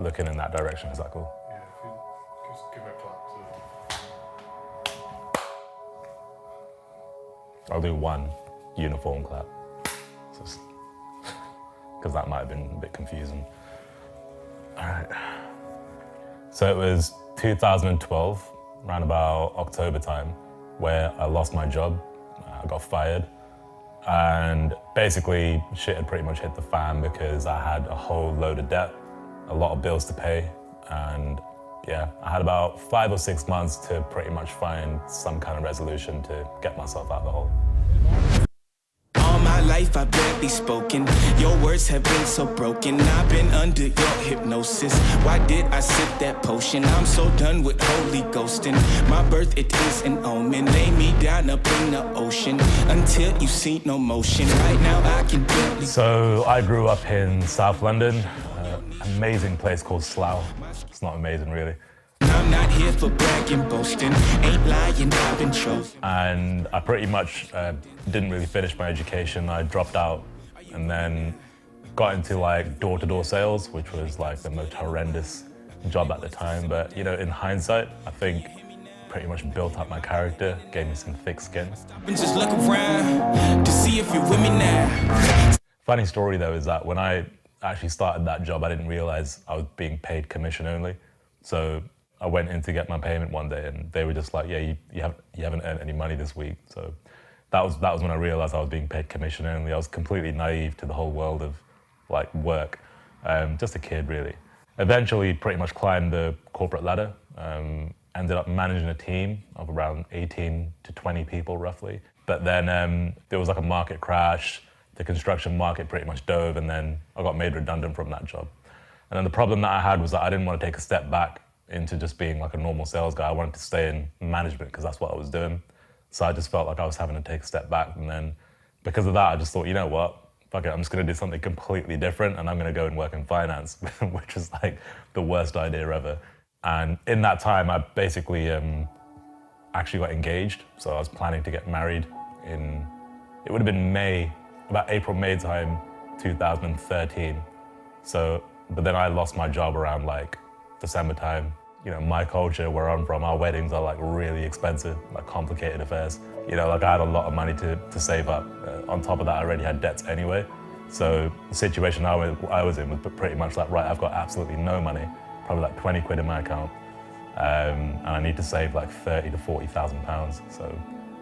looking in that direction. Is that cool? Yeah, if you just give it a clap. I'll do one uniform clap. Because that might have been a bit confusing. All right. So it was 2012, around about October time, where I lost my job. I got fired. And basically, shit had pretty much hit the fan because I had a whole load of debt, a lot of bills to pay. And yeah, I had about 5 or 6 months to pretty much find some kind of resolution to get myself out of the hole. All my life I've barely spoken. Your words have been so broken. I've been under your hypnosis. Why did I sip that potion? I'm so done with holy ghosting. My birth, it is an omen. Lay me down up in the ocean until you see no motion. Right now I can barely. So I grew up in South London, amazing place called Slough. It's not amazing really. I'm not here for bragging, boasting. Ain't lying, I've been chosen. And I pretty much didn't really finish my education. I dropped out and then got into like door-to-door sales, which was like the most horrendous job at the time. But you know, in hindsight, I think pretty much built up my character, gave me some thick skin. Just look around to see if you're with me now. Funny story though is that when I actually started that job, I didn't realize I was being paid commission only. So I went in to get my payment one day and they were just like, yeah, you haven't earned any money this week. So that was when I realized I was being paid commission only. I was completely naive to the whole world of like work. Just a kid really. Eventually pretty much climbed the corporate ladder. Ended up managing a team of around 18 to 20 people roughly. But then there was like a market crash. The construction market pretty much dove and then I got made redundant from that job. And then the problem that I had was that I didn't want to take a step back into just being like a normal sales guy. I wanted to stay in management because that's what I was doing. So I just felt like I was having to take a step back. And then because of that, I just thought, you know what? Fuck it, I'm just gonna do something completely different and I'm gonna go and work in finance, which is like the worst idea ever. And in that time, I basically actually got engaged. So I was planning to get married in, it would have been May, about April, May time, 2013. So, but then I lost my job around like December time. You know, my culture, where I'm from, our weddings are like really expensive, like complicated affairs. You know, like I had a lot of money to save up. On top of that, I already had debts anyway. So the situation I was in was pretty much like, right, I've got absolutely no money, probably like 20 quid in my account. And I need to save like 30 to 40,000 pounds. So,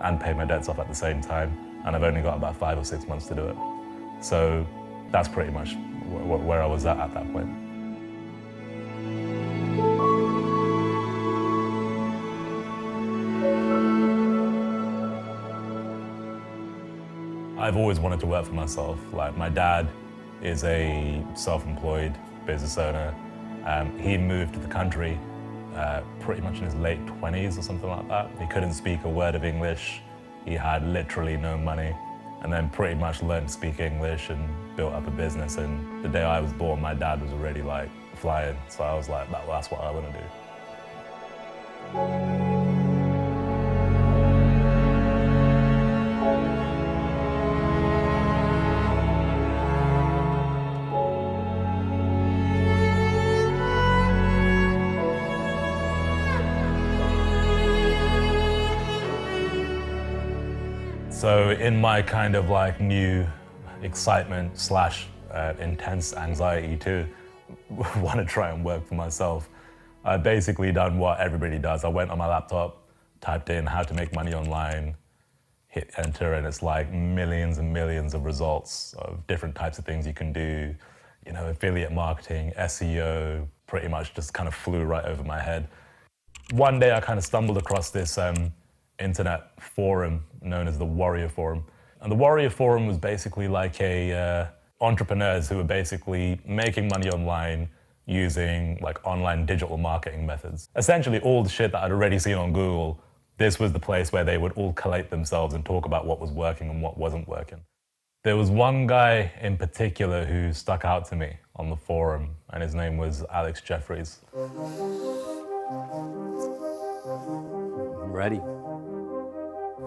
and pay my debts off at the same time. And I've only got about 5 or 6 months to do it. So that's pretty much where I was at that point. I've always wanted to work for myself. Like my dad is a self-employed business owner. He moved to the country pretty much in his late 20s or something like that. He couldn't speak a word of English. He had literally no money and then pretty much learned to speak English and built up a business. And the day I was born, my dad was already like flying. So I was like, that's what I want to do. So in my kind of like new excitement slash intense anxiety to want to try and work for myself, I basically done what everybody does. I went on my laptop, typed in how to make money online, hit enter, and it's like millions and millions of results of different types of things you can do. You know, affiliate marketing, SEO, pretty much just kind of flew right over my head. One day I kind of stumbled across this internet forum known as the Warrior Forum. And the Warrior Forum was basically like entrepreneurs who were basically making money online using like online digital marketing methods. Essentially all the shit that I'd already seen on Google, this was the place where they would all collate themselves and talk about what was working and what wasn't working. There was one guy in particular who stuck out to me on the forum, and his name was Alex Jeffries. I'm ready.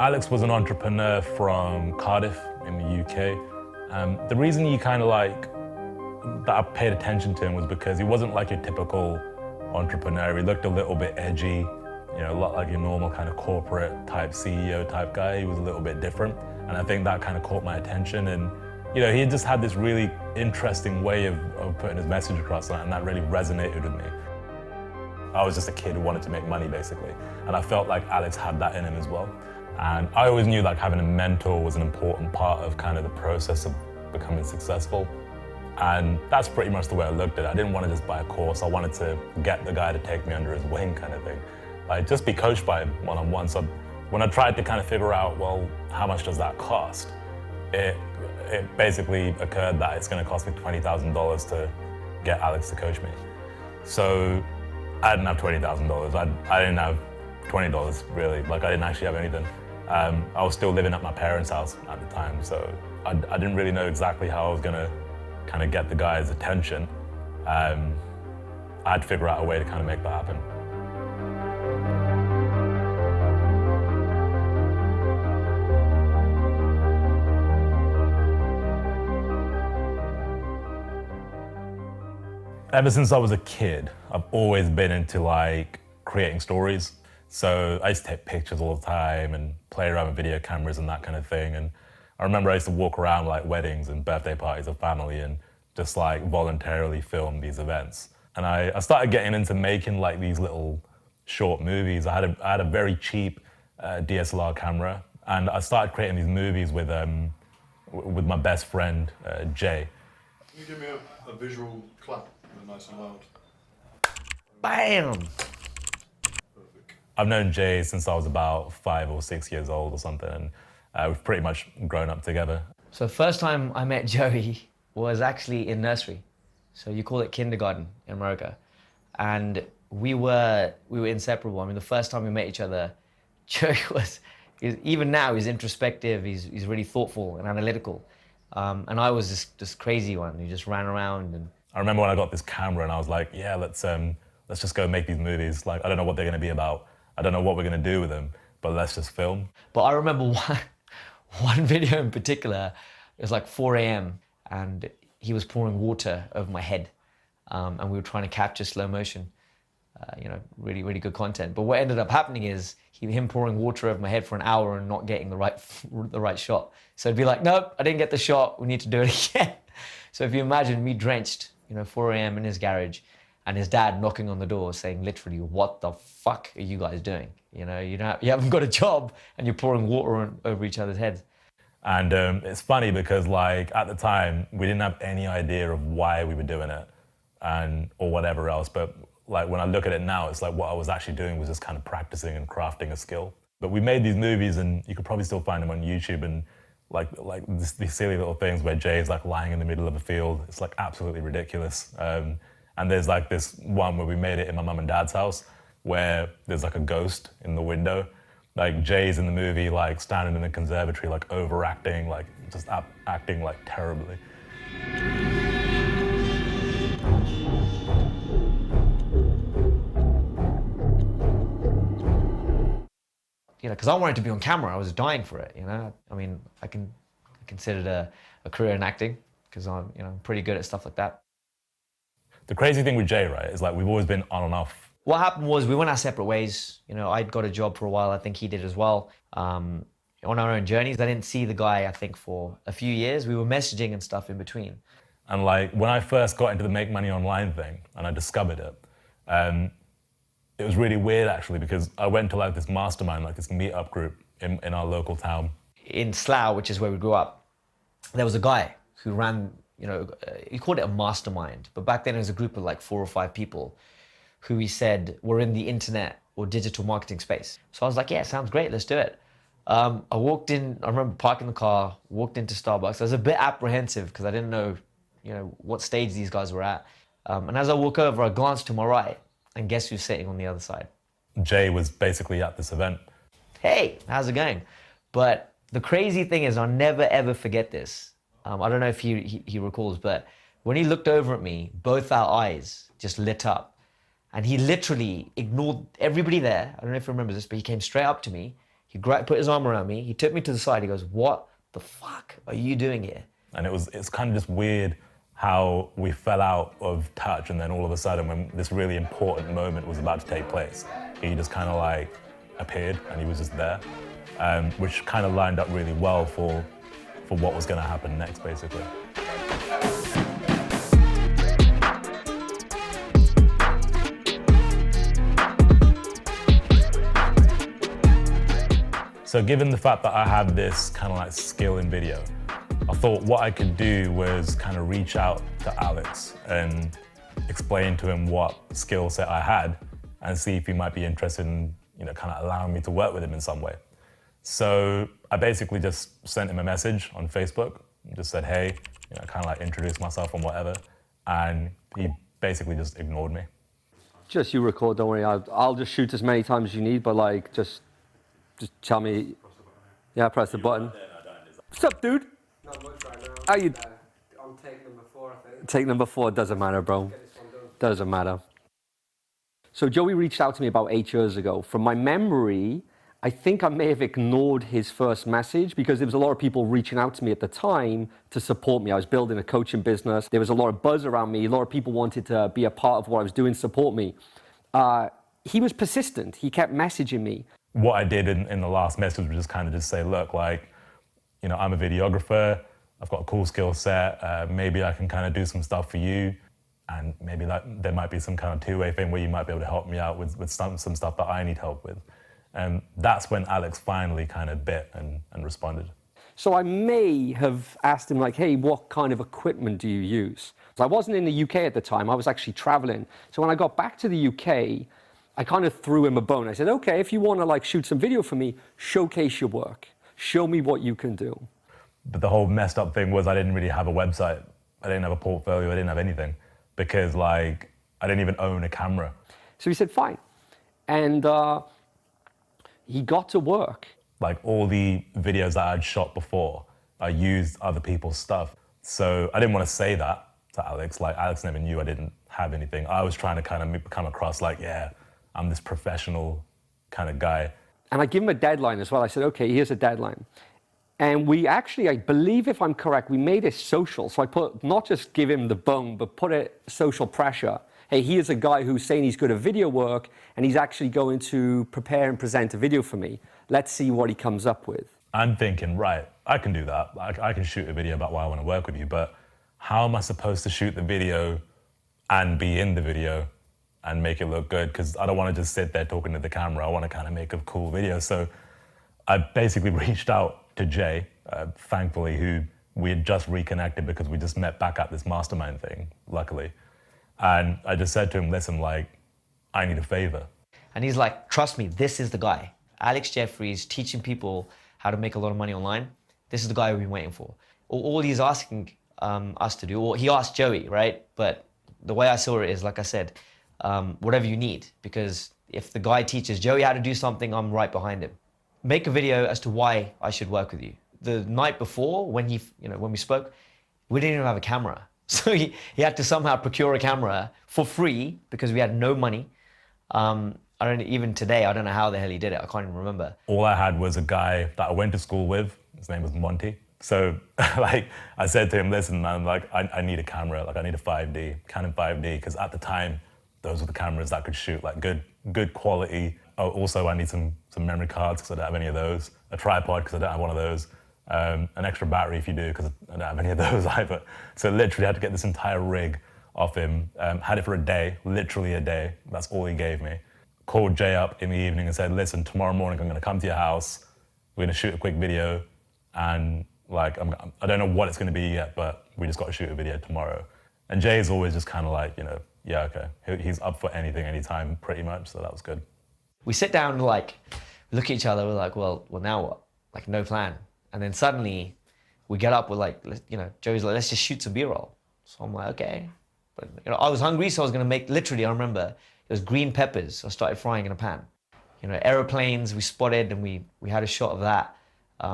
Alex was an entrepreneur from Cardiff in the UK. The reason you kind of like that I paid attention to him was because he wasn't like your typical entrepreneur. He looked a little bit edgy, you know, a lot like your normal kind of corporate type CEO type guy. He was a little bit different. And I think that kind of caught my attention. And, you know, he just had this really interesting way of putting his message across, and that really resonated with me. I was just a kid who wanted to make money, basically. And I felt like Alex had that in him as well. And I always knew like having a mentor was an important part of kind of the process of becoming successful. And that's pretty much the way I looked at it. I didn't want to just buy a course. I wanted to get the guy to take me under his wing kind of thing. Like just be coached by him one-on-one. So when I tried to kind of figure out, well, how much does that cost? It basically occurred that it's going to cost me $20,000 to get Alex to coach me. So I didn't have $20,000. I didn't have $20 really. Like I didn't actually have anything. I was still living at my parents' house at the time, so I didn't really know exactly how I was going to kind of get the guy's attention. I had to figure out a way to kind of make that happen. Ever since I was a kid, I've always been into like creating stories. So I used to take pictures all the time and play around with video cameras and that kind of thing. And I remember I used to walk around like weddings and birthday parties of family and just like voluntarily film these events. And I started getting into making like these little short movies. I had a very cheap DSLR camera, and I started creating these movies with my best friend, Jay. Can you give me a visual clap, nice and loud? Bam! Perfect. I've known Jay since I was about 5 or 6 years old or something, and we've pretty much grown up together. So first time I met Joey was actually in nursery. So you call it kindergarten in America. And we were inseparable. I mean, the first time we met each other, Joey even now, he's introspective, he's really thoughtful and analytical. And I was this crazy one who just ran around. And I remember when I got this camera and I was like, yeah, let's just go make these movies. Like, I don't know what they're gonna be about. I don't know what we're gonna do with them, but let's just film. But I remember one video in particular, it was like 4 a.m. and he was pouring water over my head. And we were trying to capture slow motion. You know, really, really good content. But what ended up happening is him pouring water over my head for an hour and not getting the right shot. So it'd be like, nope, I didn't get the shot. We need to do it again. So if you imagine me drenched, you know, 4 a.m. in his garage, and his dad knocking on the door saying, literally, what the fuck are you guys doing? You know, you haven't got a job and you're pouring water over each other's heads. And it's funny because like at the time, we didn't have any idea of why we were doing it or whatever else. But like when I look at it now, it's like what I was actually doing was just kind of practicing and crafting a skill. But we made these movies, and you could probably still find them on YouTube, and like these silly little things where Jay's like lying in the middle of a field. It's like absolutely ridiculous. And there's like this one where we made it in my mum and dad's house where there's like a ghost in the window. Like Jay's in the movie, like standing in the conservatory, like overacting, like just acting like terribly. You know, because I wanted to be on camera. I was dying for it, you know. I mean, I considered a career in acting because I'm pretty good at stuff like that. The crazy thing with Jay, right, is like we've always been on and off. What happened was we went our separate ways. You know, I'd got a job for a while. I think he did as well. On our own journeys. I didn't see the guy, I think, for a few years. We were messaging and stuff in between. And like when I first got into the make money online thing and I discovered it, it was really weird actually because I went to like this mastermind, like this meetup group in our local town. In Slough, which is where we grew up, there was a guy who ran, he called it a mastermind, but back then it was a group of like 4 or 5 people who he said were in the internet or digital marketing space. So I was like, yeah, sounds great, let's do it. I walked in, I remember parking the car, walked into Starbucks. I was a bit apprehensive because I didn't know, what stage these guys were at. And as I walk over, I glanced to my right, and guess who's sitting on the other side? Jay was basically at this event. Hey, how's it going? But the crazy thing is, I'll never ever forget this. I don't know if he recalls, but when he looked over at me, both our eyes just lit up. And he literally ignored everybody there. I don't know if you remember this, but he came straight up to me. He put his arm around me. He took me to the side. He goes, what the fuck are you doing here? And it's kind of just weird how we fell out of touch, and then all of a sudden when this really important moment was about to take place, he just kind of like appeared and he was just there, which kind of lined up really well for what was going to happen next, basically. So given the fact that I had this kind of like skill in video, I thought what I could do was kind of reach out to Alex and explain to him what skill set I had and see if he might be interested in, you know, kind of allowing me to work with him in some way. So I basically just sent him a message on Facebook, just said, hey, you know, kind of like introduce myself and whatever. And he basically just ignored me. Just you record, don't worry. I'll just shoot as many times as you need, but like, just tell me. Yeah, press the button. What's up, dude? Not much right now. How you? I'm take number 4, I think. Take number 4, doesn't matter, bro. Get this one done. Doesn't matter. So Joey reached out to me about 8 years ago. From my memory, I think I may have ignored his first message because there was a lot of people reaching out to me at the time to support me. I was building a coaching business. There was a lot of buzz around me. A lot of people wanted to be a part of what I was doing, support me. He was persistent. He kept messaging me. What I did in the last message was just kind of just say, look, like, you know, I'm a videographer. I've got a cool skill set. Maybe I can kind of do some stuff for you. And maybe like, there might be some kind of two-way thing where you might be able to help me out with some stuff that I need help with. And that's when Alex finally kind of bit and responded. So I may have asked him like, hey, what kind of equipment do you use? I wasn't in the UK at the time. I was actually traveling. So when I got back to the UK, I kind of threw him a bone. I said, okay, if you want to like shoot some video for me, showcase your work. Show me what you can do. But the whole messed up thing was I didn't really have a website. I didn't have a portfolio. I didn't have anything because like I didn't even own a camera. So he said, fine. And he got to work. Like all the videos that I'd shot before, I used other people's stuff. So I didn't want to say that to Alex. Like Alex never knew I didn't have anything. I was trying to kind of come across like, yeah, I'm this professional kind of guy. And I give him a deadline as well. I said, okay, here's a deadline. And we actually, I believe if I'm correct, we made it social. So I put, not just give him the bone, but put it social pressure. Hey, here's a guy who's saying he's good at video work and he's actually going to prepare and present a video for me. Let's see what he comes up with. I'm thinking, right, I can do that. I can shoot a video about why I want to work with you, but how am I supposed to shoot the video and be in the video and make it look good? Because I don't want to just sit there talking to the camera. I want to kind of make a cool video. So I basically reached out to Jay, thankfully, who we had just reconnected because we just met back at this mastermind thing, luckily. And I just said to him, listen, like, I need a favor. And he's like, trust me, this is the guy. Alex Jeffries teaching people how to make a lot of money online. This is the guy we've been waiting for. All he's asking us to do, or he asked Joey, right? But the way I saw it is, like I said, whatever you need, because if the guy teaches Joey how to do something, I'm right behind him. Make a video as to why I should work with you. The night before, when we spoke, we didn't even have a camera. So he had to somehow procure a camera for free because we had no money. Even today, I don't know how the hell he did it. I can't even remember. All I had was a guy that I went to school with. His name was Monty. So like I said to him, listen, man, like I need a camera. Like I need a 5D, Canon 5D, because at the time, those were the cameras that could shoot like good quality. Oh, also, I need some memory cards because I don't have any of those. A tripod because I don't have one of those. An extra battery if you do because I don't have any of those either. So literally had to get this entire rig off him. Had it for a day, literally a day. That's all he gave me. Called Jay up in the evening and said, listen, tomorrow morning I'm going to come to your house. We're going to shoot a quick video. And like, I don't know what it's going to be yet, but we just got to shoot a video tomorrow. And Jay's always just kind of like, yeah, okay. He's up for anything, anytime, pretty much. So that was good. We sit down and like, look at each other. We're like, well, now what? Like, no plan. And then suddenly we get up, we're like, Joey's like, let's just shoot some B-roll. So I'm like, okay. But I was hungry, so I was gonna make, literally, I remember, it was green peppers. I started frying in a pan. Aeroplanes we spotted and we had a shot of that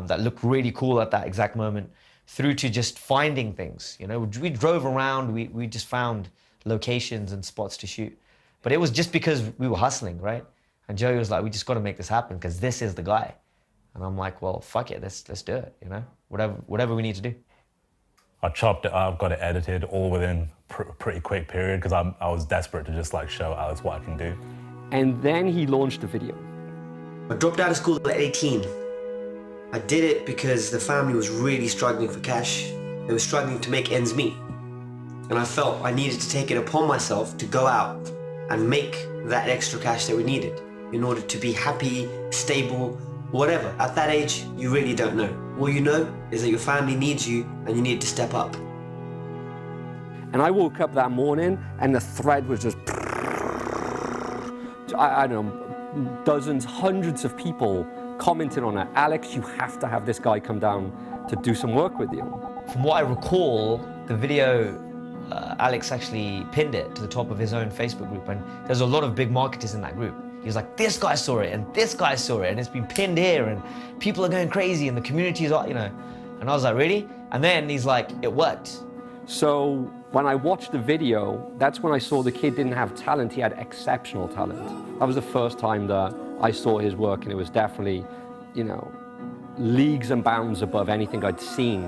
that looked really cool at that exact moment, through to just finding things. We drove around, we just found locations and spots to shoot. But it was just because we were hustling, right? And Joey was like, we just gotta make this happen because this is the guy. And I'm like, well, fuck it, let's do it, whatever we need to do. I chopped it up, got it edited, all within a pretty quick period because I was desperate to just like show Alex what I can do. And then he launched a video. I dropped out of school at 18. I did it because the family was really struggling for cash. They were struggling to make ends meet. And I felt I needed to take it upon myself to go out and make that extra cash that we needed in order to be happy, stable, whatever. At that age, you really don't know. All you know is that your family needs you and you need to step up. And I woke up that morning and the thread was just, I don't know, dozens, hundreds of people commenting on it. Alex, you have to have this guy come down to do some work with you. From what I recall, the video, Alex actually pinned it to the top of his own Facebook group, and there's a lot of big marketers in that group. He was like, this guy saw it, and this guy saw it, and it's been pinned here, and people are going crazy, and the community is, you know. And I was like, really? And then he's like, it worked. So when I watched the video, that's when I saw the kid didn't have talent, he had exceptional talent. That was the first time that I saw his work, and it was definitely, you know, leagues and bounds above anything I'd seen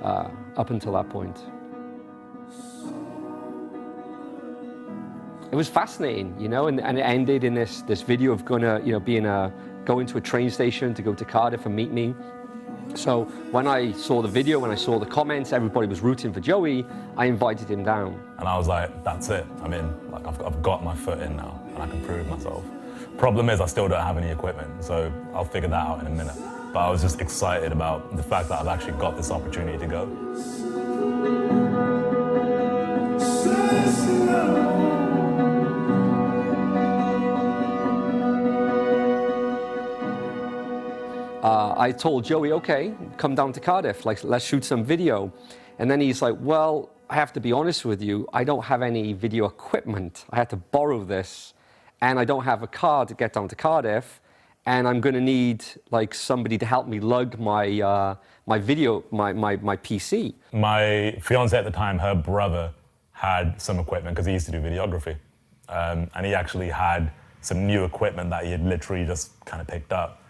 up until that point. It was fascinating, you know, and it ended in this video of going to a train station to go to Cardiff and meet me. So when I saw the video, when I saw the comments, everybody was rooting for Joey, I invited him down. And I was like, that's it. I'm in. Like, I've got my foot in now, and I can prove myself. Problem is, I still don't have any equipment, so I'll figure that out in a minute. But I was just excited about the fact that I've actually got this opportunity to go. I told Joey, okay, come down to Cardiff, like, let's shoot some video. And then he's like, well, I have to be honest with you, I don't have any video equipment. I had to borrow this, and I don't have a car to get down to Cardiff, and I'm gonna need like somebody to help me lug my my PC. My fiance at the time, her brother had some equipment because he used to do videography. And he actually had some new equipment that he had literally just kind of picked up.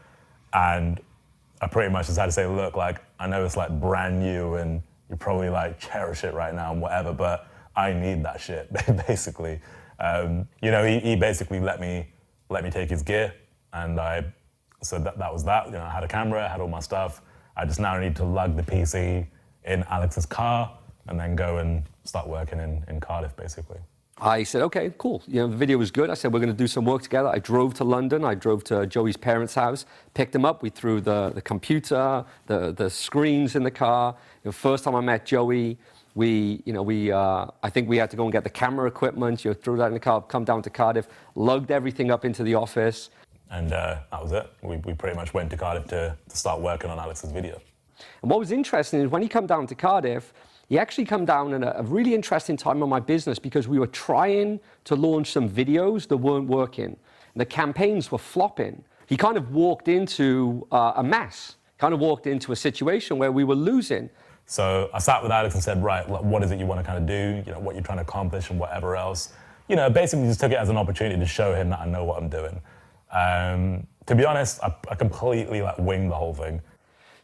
And I pretty much just had to say, look, like, I know it's like brand new and you probably like cherish it right now and whatever, but I need that shit, basically. You know, he basically let me take his gear, and so that was that. You know, I had a camera, I had all my stuff. I just now need to lug the PC in Alex's car and then go and start working in Cardiff, basically. I said, okay, cool. You know, the video was good. I said, we're going to do some work together. I drove to London. I drove to Joey's parents' house, picked him up. We threw the computer, the screens in the car. You know, first time I met Joey, I think we had to go and get the camera equipment. You know, threw that in the car, come down to Cardiff, lugged everything up into the office. And that was it. We pretty much went to Cardiff to start working on Alex's video. And what was interesting is when he came down to Cardiff, he actually came down in a really interesting time in my business because we were trying to launch some videos that weren't working. And the campaigns were flopping. He kind of walked into a mess, kind of walked into a situation where we were losing. So I sat with Alex and said, right, what is it you want to kind of do? You know, what you're trying to accomplish and whatever else. You know, basically just took it as an opportunity to show him that I know what I'm doing. To be honest, I completely like winged the whole thing.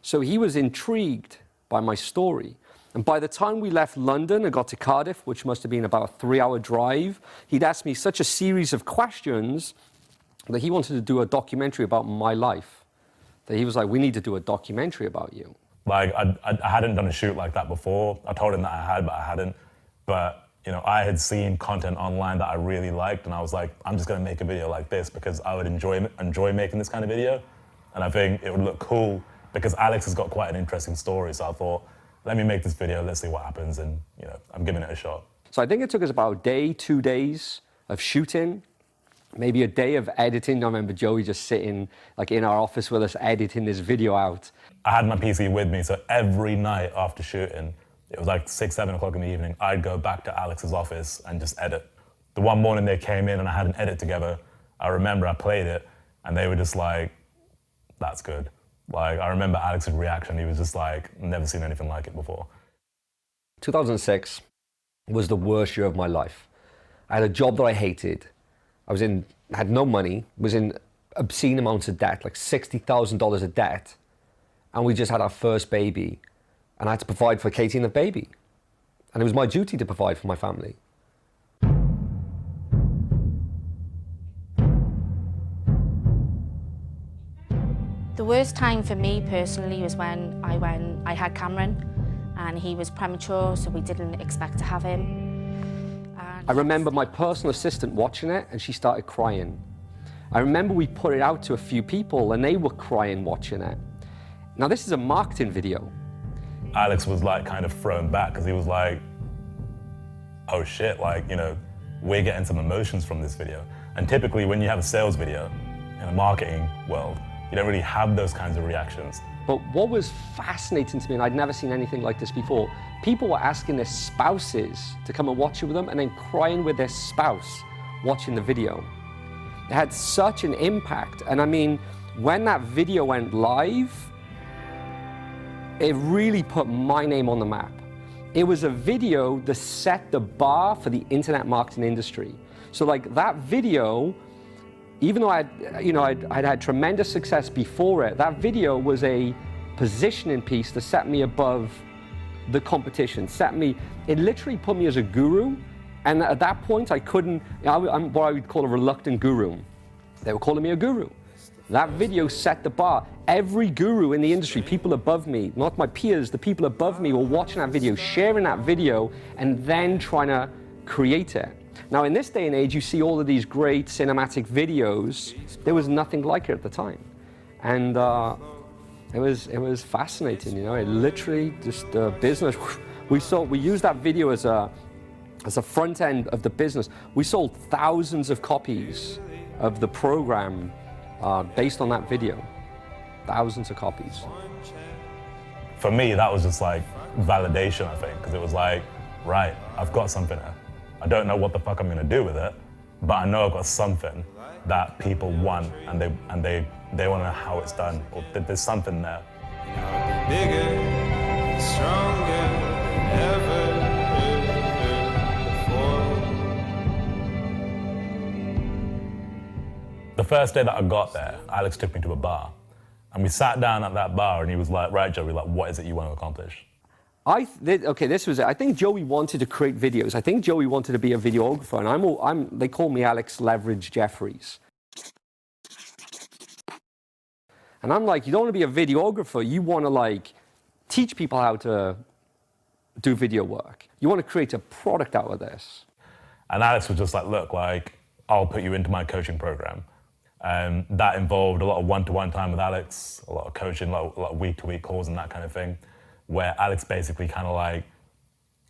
So he was intrigued by my story. And by the time we left London and got to Cardiff, which must have been about a 3-hour drive, he'd asked me such a series of questions that he wanted to do a documentary about my life. That he was like, we need to do a documentary about you. Like, I hadn't done a shoot like that before. I told him that I had, but I hadn't. But, you know, I had seen content online that I really liked, and I was like, I'm just gonna make a video like this because I would enjoy making this kind of video. And I think it would look cool because Alex has got quite an interesting story, so I thought, let me make this video, let's see what happens, and you know, I'm giving it a shot. So I think it took us about a day, 2 days of shooting, maybe a day of editing. I remember Joey just sitting like in our office with us editing this video out. I had my PC with me, so every night after shooting, it was like 6, 7 o'clock in the evening, I'd go back to Alex's office and just edit. The one morning they came in and I had an edit together, I remember I played it and they were just like, that's good. Like, I remember Alex's reaction, he was just like, never seen anything like it before. 2006 was the worst year of my life. I had a job that I hated. Had no money, was in obscene amounts of debt, like $60,000 of debt. And we just had our first baby. And I had to provide for Katie and the baby. And it was my duty to provide for my family. The worst time for me personally was when I had Cameron, and he was premature, so we didn't expect to have him. And I remember my personal assistant watching it, and she started crying. I remember we put it out to a few people, and they were crying watching it. Now, this is a marketing video. Alex was like kind of thrown back because he was like, oh shit, like, you know, we're getting some emotions from this video. And typically when you have a sales video in a marketing world, you don't really have those kinds of reactions. But what was fascinating to me, and I'd never seen anything like this before, people were asking their spouses to come and watch it with them and then crying with their spouse watching the video. It had such an impact. And I mean, when that video went live, it really put my name on the map. It was a video that set the bar for the internet marketing industry. So like that video, even though I'd had tremendous success before it, that video was a positioning piece that set me above the competition, it literally put me as a guru. And at that point, I'm what I would call a reluctant guru. They were calling me a guru. That video set the bar. Every guru in the industry, people above me, not my peers, the people above me were watching that video, sharing that video, and then trying to create it. Now, in this day and age, you see all of these great cinematic videos. There was nothing like it at the time. And it was fascinating, you know, it literally just business. We used that video as a front end of the business. We sold thousands of copies of the program based on that video. Thousands of copies. For me, that was just like validation, I think, because it was like, right, I've got something here. I don't know what the fuck I'm gonna do with it, but I know I've got something that people want, and they wanna know how it's done, or there's something there. I'll be bigger, stronger than ever before. The first day that I got there, Alex took me to a bar, and we sat down at that bar, and he was like, right, Joey, like, what is it you want to accomplish? This was it. I think Joey wanted to create videos. I think Joey wanted to be a videographer, and they call me Alex Leverage Jeffries. And I'm like, you don't want to be a videographer, you want to like teach people how to do video work. You want to create a product out of this. And Alex was just like, look, like, I'll put you into my coaching program. And that involved a lot of one-to-one time with Alex, a lot of coaching, a lot of week-to-week calls and that kind of thing, where Alex basically kind of like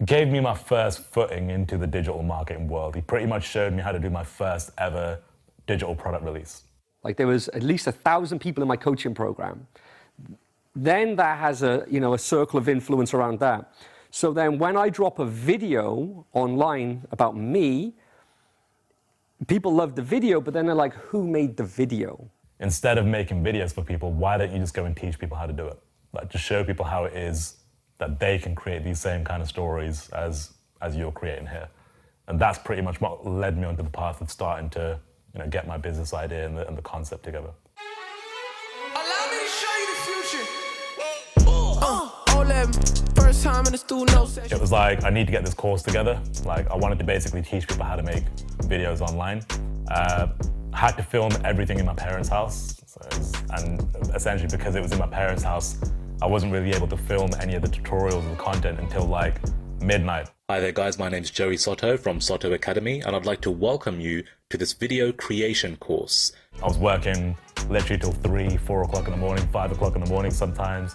gave me my first footing into the digital marketing world. He pretty much showed me how to do my first ever digital product release. Like there was at least 1,000 people in my coaching program. Then that has a circle of influence around that. So then when I drop a video online about me, people love the video, but then they're like, who made the video? Instead of making videos for people, why don't you just go and teach people how to do it? Like, just show people how it is that they can create these same kind of stories as you're creating here. And that's pretty much what led me onto the path of starting to get my business idea and the concept together. Allow me to show you the future. First time in the studio session. It was like, I need to get this course together. Like, I wanted to basically teach people how to make videos online. I had to film everything in my parents' house. And essentially because it was in my parents' house, I wasn't really able to film any of the tutorials or the content until like midnight. Hi there guys, my name's Joey Soto from Soto Academy, and I'd like to welcome you to this video creation course. I was working literally till 3, 4 o'clock in the morning, 5 o'clock in the morning sometimes,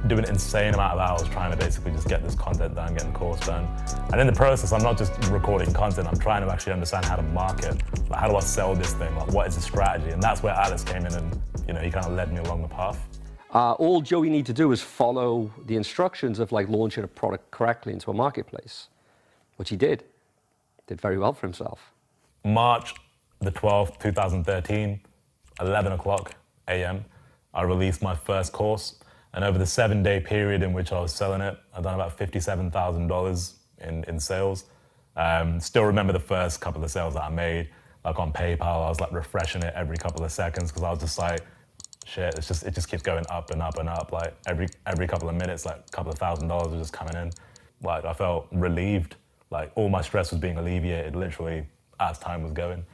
doing an insane amount of hours trying to basically just get this content done, getting the course done. And in the process, I'm not just recording content, I'm trying to actually understand how to market. Like, how do I sell this thing? Like, what is the strategy? And that's where Alex came in and, he kind of led me along the path. All Joey needed to do is follow the instructions of like launching a product correctly into a marketplace, which he did. Did very well for himself. March the 12th, 2013, 11 o'clock a.m., I released my first course. And over the 7-day period in which I was selling it, I've done about $57,000 in sales. Still remember the first couple of sales that I made, like on PayPal. I was like refreshing it every couple of seconds because I was just like, shit, it just keeps going up and up and up. Like every couple of minutes, like a couple of $1,000s are just coming in. Like I felt relieved. Like all my stress was being alleviated literally as time was going.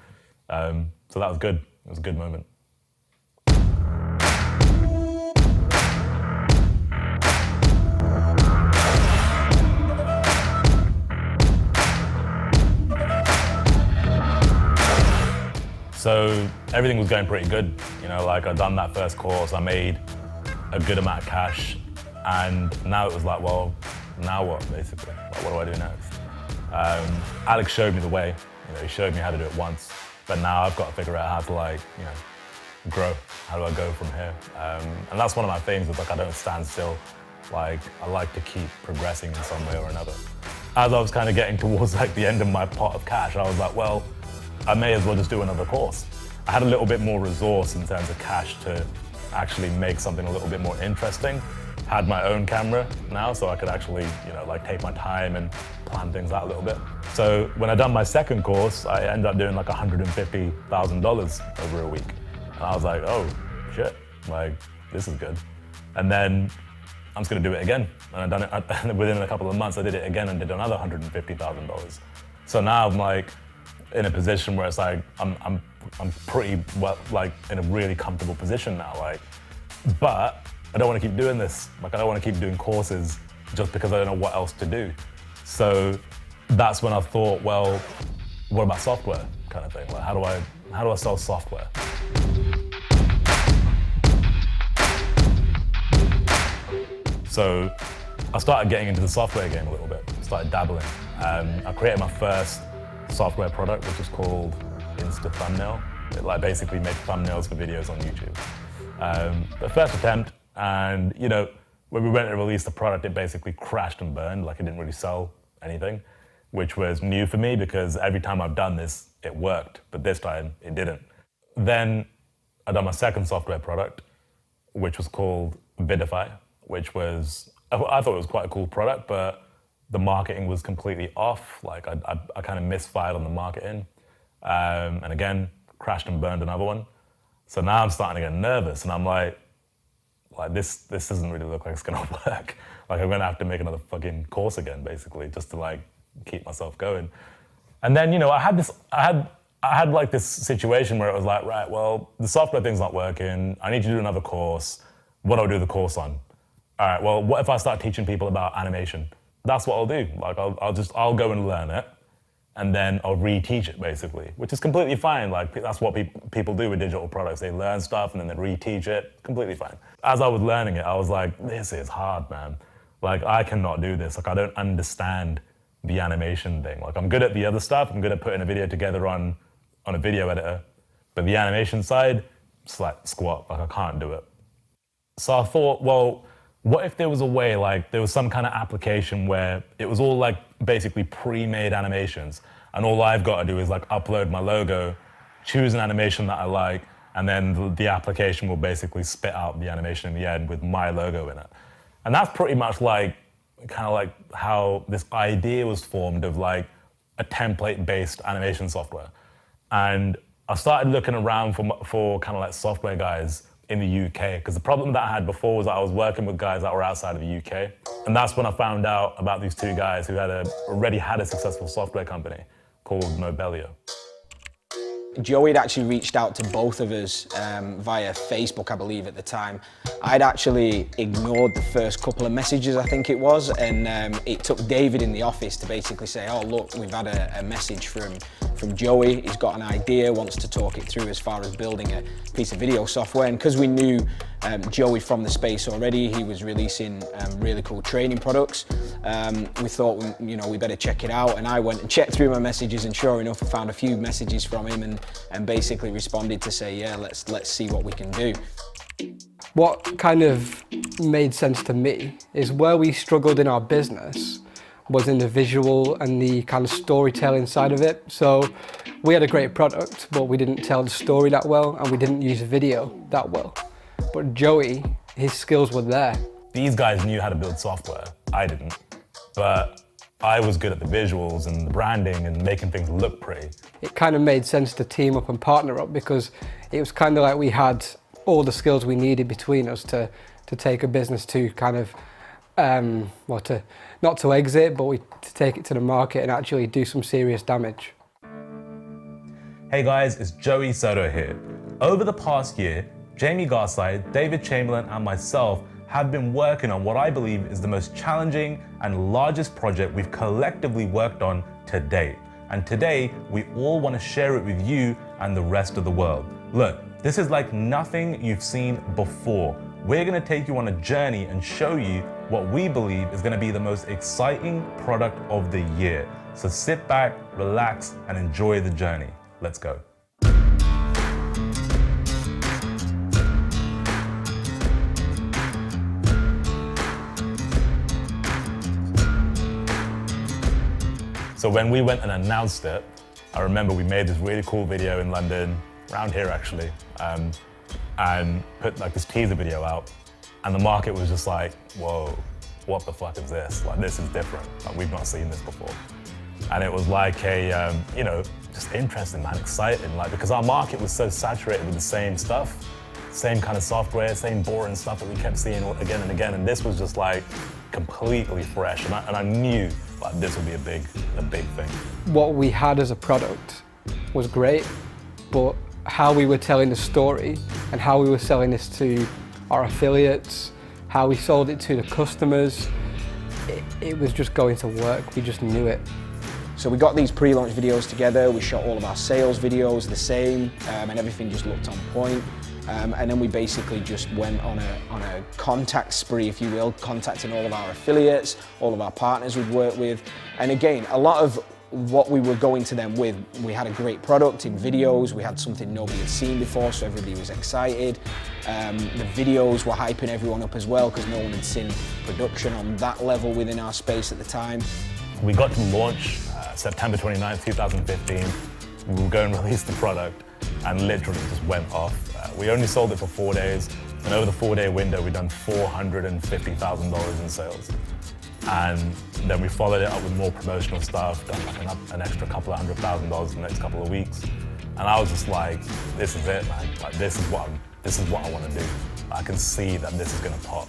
So that was good. It was a good moment. So everything was going pretty good. You know, like I'd done that first course, I made a good amount of cash, and now it was like, well, now what, basically? Like, what do I do next? Alex showed me the way. You know, he showed me how to do it once, but now I've got to figure out how to, like, you know, grow. How do I go from here? And that's one of my things, is like I don't stand still. Like, I like to keep progressing in some way or another. As I was kind of getting towards like the end of my pot of cash, I was like, well, I may as well just do another course. I had a little bit more resource in terms of cash to actually make something a little bit more interesting. Had my own camera now, so I could actually, you know, like take my time and plan things out a little bit. So when I done my second course, I ended up doing like $150,000 over a week. And I was like, oh shit, like this is good. And then I'm just gonna do it again. And I done it within a couple of months. I did it again and did another $150,000. So now I'm like in a position where it's like I'm pretty well, like in a really comfortable position now. Like, but I don't want to keep doing this. Like, I don't want to keep doing courses just because I don't know what else to do. So that's when I thought, well, what about software, kind of thing? Like, how do I sell software? So I started getting into the software game a little bit. Started dabbling. I created my first software product, which was called Insta Thumbnail. It like basically made thumbnails for videos on YouTube. The first attempt, and you know, when we went to release the product, it basically crashed and burned. Like it didn't really sell anything, which was new for me because every time I've done this, it worked, but this time it didn't. Then I done my second software product, which was called Viddyoze, which was, I thought it was quite a cool product, but the marketing was completely off. Like I kind of misfired on the marketing. And again, crashed and burned another one. So now I'm starting to get nervous and I'm like this doesn't really look like it's gonna work. Like I'm gonna have to make another fucking course again, basically, just to like keep myself going. And then, you know, I had like this situation where it was like, right, well, the software thing's not working. I need to do another course. What do I do the course on? All right, well, what if I start teaching people about animation? That's what I'll do. Like I'll go and learn it, and then I'll reteach it basically, which is completely fine. Like that's what people do with digital products. They learn stuff and then they reteach it, completely fine. As I was learning it, I was like, this is hard, man. Like I cannot do this. Like I don't understand the animation thing. Like I'm good at the other stuff. I'm good at putting a video together on a video editor, but the animation side, it's like squat. Like I can't do it. So I thought, well, what if there was a way, like there was some kind of application where it was all like basically pre-made animations, and all I've got to do is like upload my logo, choose an animation that I like, and then the application will basically spit out the animation in the end with my logo in it. And that's pretty much like, kind of like how this idea was formed of like a template-based animation software. And I started looking around for kind of like software guys in the UK, because the problem that I had before was that I was working with guys that were outside of the UK. And that's when I found out about these two guys who already had a successful software company called Nobelio. Joey had actually reached out to both of us via Facebook, I believe, at the time. I'd actually ignored the first couple of messages, I think it was, and it took David in the office to basically say, oh, look, we've had a message from Joey. He's got an idea, wants to talk it through as far as building a piece of video software. And because we knew Joey from the space already, he was releasing really cool training products. We thought, you know, we better check it out. And I went and checked through my messages, and sure enough, I found a few messages from him and basically responded to say, yeah, let's see what we can do. What kind of made sense to me is where we struggled in our business was in the visual and the kind of storytelling side of it. So we had a great product, but we didn't tell the story that well, and we didn't use video that well. But Joey, his skills were there. These guys knew how to build software. I didn't. But I was good at the visuals and the branding and making things look pretty. It kind of made sense to team up and partner up, because it was kind of like we had all the skills we needed between us to take a business to kind of well, not to exit, but to take it to the market and actually do some serious damage. Hey guys, it's Joey Soto here. Over the past year, Jamie Garside, David Chamberlain, and myself have been working on what I believe is the most challenging and largest project we've collectively worked on to date. And today, we all want to share it with you and the rest of the world. Look, this is like nothing you've seen before. We're going to take you on a journey and show you what we believe is going to be the most exciting product of the year. So sit back, relax, and enjoy the journey. Let's go. So when we went and announced it, I remember we made this really cool video in London, around here actually, and put like this teaser video out, and the market was just like, whoa, what the fuck is this? Like, this is different. Like, we've not seen this before. And it was like a, you know, just interesting, man, exciting, like, because our market was so saturated with the same stuff, same kind of software, same boring stuff that we kept seeing again and again, and this was just like completely fresh, and I knew like this would be a big thing. What we had as a product was great, but how we were telling the story and how we were selling this to our affiliates, how we sold it to the customers, it was just going to work. We just knew it. So we got these pre-launch videos together, we shot all of our sales videos the same, and everything just looked on point. And then we basically just went on a contact spree, if you will, contacting all of our affiliates, all of our partners we've worked with. And again, a lot of what we were going to them with, we had a great product in Viddyoze, we had something nobody had seen before, so everybody was excited. The videos were hyping everyone up as well, because no one had seen production on that level within our space at the time. We got to launch September 29th, 2015. We were going to release the product, and literally just went off. We only sold it for 4 days, and over the 4-day window, we'd done $450,000 in sales. And then we followed it up with more promotional stuff, done like an extra couple of $100,000 in the next couple of weeks. And I was just like, this is it, man. Like, this is what I want to do. I can see that this is gonna pop.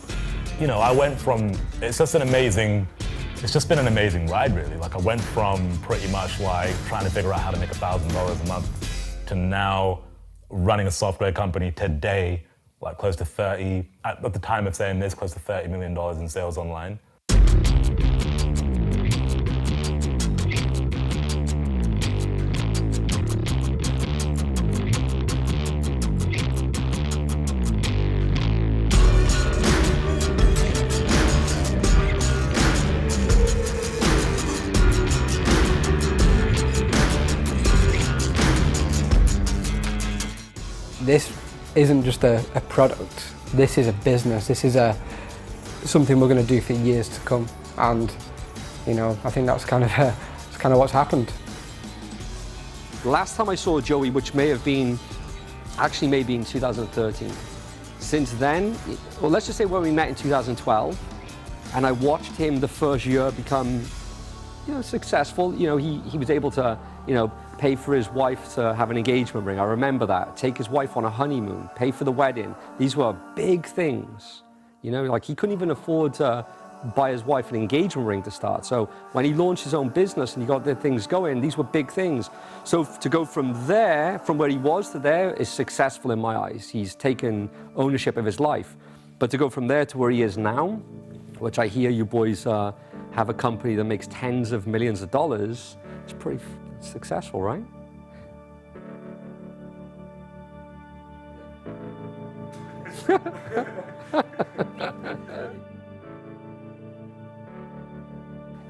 You know, I went from, it's just been an amazing ride, really. Like, I went from pretty much like trying to figure out how to make $1,000 a month to now running a software company today, like close to 30, at the time of saying this, close to $30 million in sales online. This isn't just a product, this is a business, this is something we're going to do for years to come, and you know, I think that's kind of what's happened. Last time I saw Joey, which may have been, actually maybe in 2013. Since then, well, let's just say when we met in 2012, and I watched him the first year become, you know, successful. You know, he was able to, you know, pay for his wife to have an engagement ring. I remember that. Take his wife on a honeymoon, pay for the wedding. These were big things. You know, like he couldn't even afford to buy his wife an engagement ring to start. So when he launched his own business and he got the things going, these were big things. So to go from there, from where he was to there, is successful in my eyes. He's taken ownership of his life. But to go from there to where he is now, which I hear you boys have a company that makes tens of millions of dollars, it's pretty successful, right?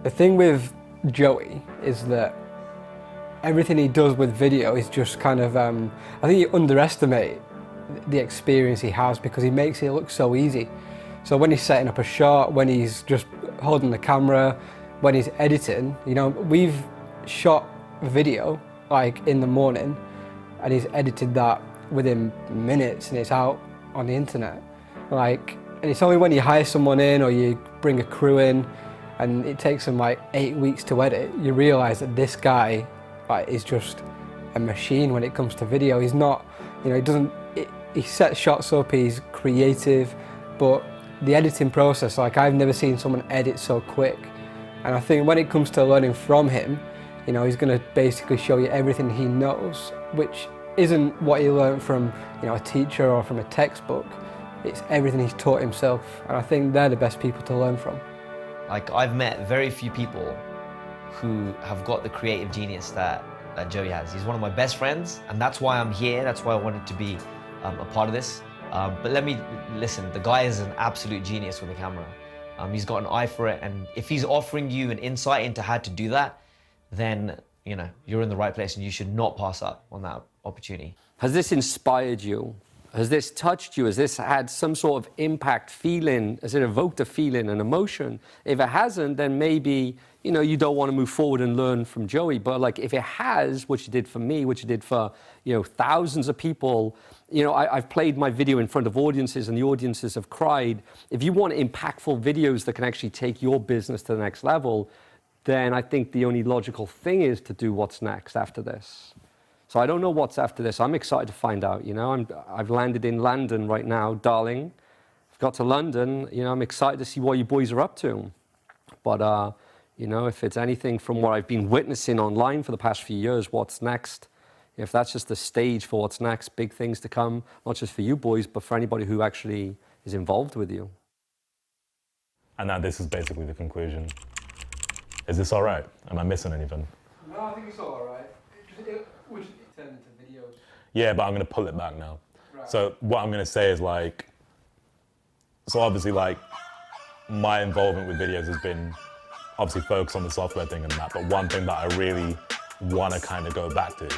The thing with Joey is that everything he does with video is just kind of, I think you underestimate the experience he has because he makes it look so easy. So when he's setting up a shot, when he's just holding the camera, when he's editing, you know, we've shot video like in the morning and he's edited that within minutes and it's out on the internet. Like, and it's only when you hire someone in or you bring a crew in and it takes them like 8 weeks to edit, you realize that this guy like is just a machine when it comes to video. He's not, you know, he sets shots up, he's creative, but the editing process, like I've never seen someone edit so quick. And I think when it comes to learning from him, you know, he's going to basically show you everything he knows, which isn't what he learned from, you know, a teacher or from a textbook. It's everything he's taught himself, and I think they're the best people to learn from. Like, I've met very few people who have got the creative genius that Joey has. He's one of my best friends, and that's why I'm here. That's why I wanted to be a part of this. But let me listen, the guy is an absolute genius with a camera. He's got an eye for it, and if he's offering you an insight into how to do that, then, you know, you're in the right place and you should not pass up on that opportunity. Has this inspired you? Has this touched you? Has this had some sort of impact, feeling? Has it evoked a feeling, an emotion? If it hasn't, then maybe, you know, you don't want to move forward and learn from Joey. But like, if it has, which you did for me, which you did for, you know, thousands of people, you know, I've played my video in front of audiences and the audiences have cried. If you want impactful videos that can actually take your business to the next level, then I think the only logical thing is to do what's next after this. So I don't know what's after this. I'm excited to find out, you know. I've landed in London right now, darling. I've got to London, you know, I'm excited to see what you boys are up to. But, you know, if it's anything from what I've been witnessing online for the past few years, what's next? If that's just the stage for what's next, big things to come, not just for you boys, but for anybody who actually is involved with you. And now this is basically the conclusion. Is this all right? Am I missing anything? No, I think it's all right. It would turn into Viddyoze. Yeah, but I'm going to pull it back now. Right. So what I'm going to say is like, so obviously like my involvement with Viddyoze has been obviously focused on the software thing and that, but one thing that I really want to kind of go back to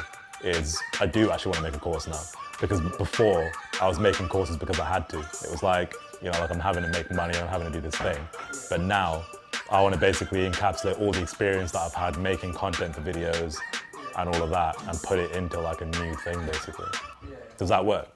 is I do actually want to make a course now. Because before I was making courses because I had to. It was like, you know, like I'm having to make money, I'm having to do this thing. But now I want to basically encapsulate all the experience that I've had making content for videos and all of that and put it into like a new thing basically. Does that work?